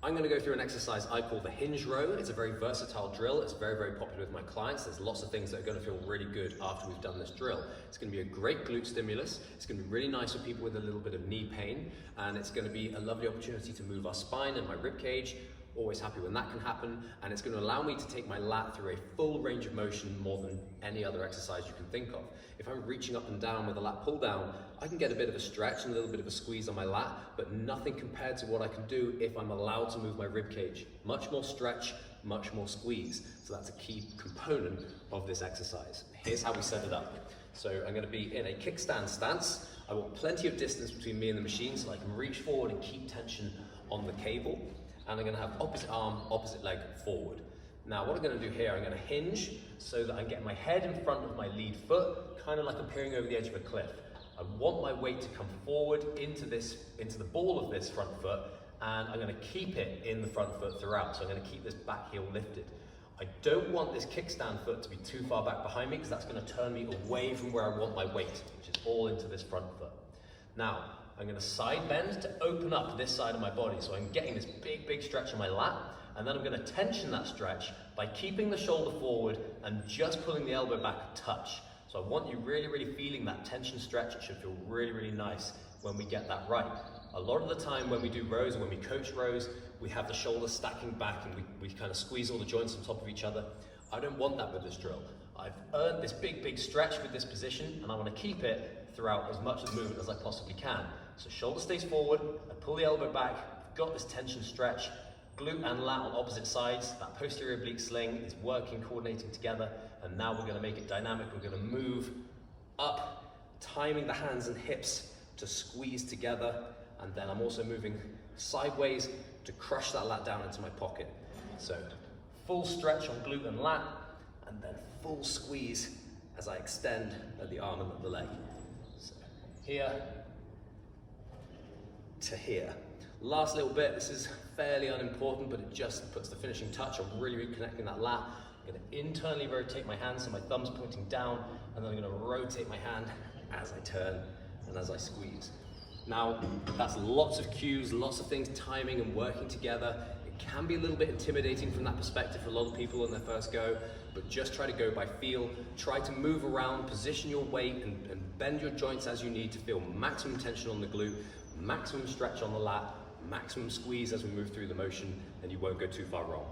I'm going to go through an exercise I call the Hinge Row. It's a very versatile drill. It's very, very popular with my clients. There's lots of things that are going to feel really good after we've done this drill. It's going to be a great glute stimulus. It's going to be really nice for people with a little bit of knee pain, and it's going to be a lovely opportunity to move our spine and my rib cage. Always happy when that can happen, and it's going to allow me to take my lat through a full range of motion more than any other exercise you can think of. If I'm reaching up and down with a lat pull down, I can get a bit of a stretch and a little bit of a squeeze on my lat, but nothing compared to what I can do if I'm allowed to move my rib cage. Much more stretch, much more squeeze. So that's a key component of this exercise. Here's how we set it up. So I'm going to be in a kickstand stance. I want plenty of distance between me and the machine so I can reach forward and keep tension on the cable. And I'm going to have opposite arm, opposite leg forward. Now what I'm going to do here, I'm going to hinge so that I'm getting my head in front of my lead foot, kind of like I'm peering over the edge of a cliff. I want my weight to come forward into the ball of this front foot, and I'm going to keep it in the front foot throughout. So I'm going to keep this back heel lifted. I don't want this kickstand foot to be too far back behind me because that's going to turn me away from where I want my weight, which is all into this front foot. Now, I'm going to side bend to open up this side of my body. So I'm getting this big, big stretch on my lat, and then I'm going to tension that stretch by keeping the shoulder forward and just pulling the elbow back a touch. So I want you really, really feeling that tension stretch. It should feel really, really nice when we get that right. A lot of the time when we do rows, when we coach rows, we have the shoulders stacking back and we kind of squeeze all the joints on top of each other. I don't want that with this drill. I've earned this big, big stretch with this position, and I want to keep it throughout as much of the movement as I possibly can. So shoulder stays forward, I pull the elbow back, I've got this tension stretch, glute and lat on opposite sides, that posterior oblique sling is working, coordinating together, and now we're going to make it dynamic. We're going to move up, timing the hands and hips to squeeze together, and then I'm also moving sideways to crush that lat down into my pocket. So full stretch on glute and lat, and then full squeeze as I extend at the arm and at the leg. So here to here. Last little bit, this is fairly unimportant, but it just puts the finishing touch on really reconnecting that lat. I'm going to internally rotate my hand so my thumb's pointing down, and then I'm going to rotate my hand as I turn and as I squeeze. Now, that's lots of cues, lots of things timing and working together. It can be a little bit intimidating from that perspective for a lot of people on their first go, but just try to go by feel. Try to move around, position your weight, and bend your joints as you need to feel maximum tension on the glute, maximum stretch on the lat, maximum squeeze as we move through the motion, and you won't go too far wrong.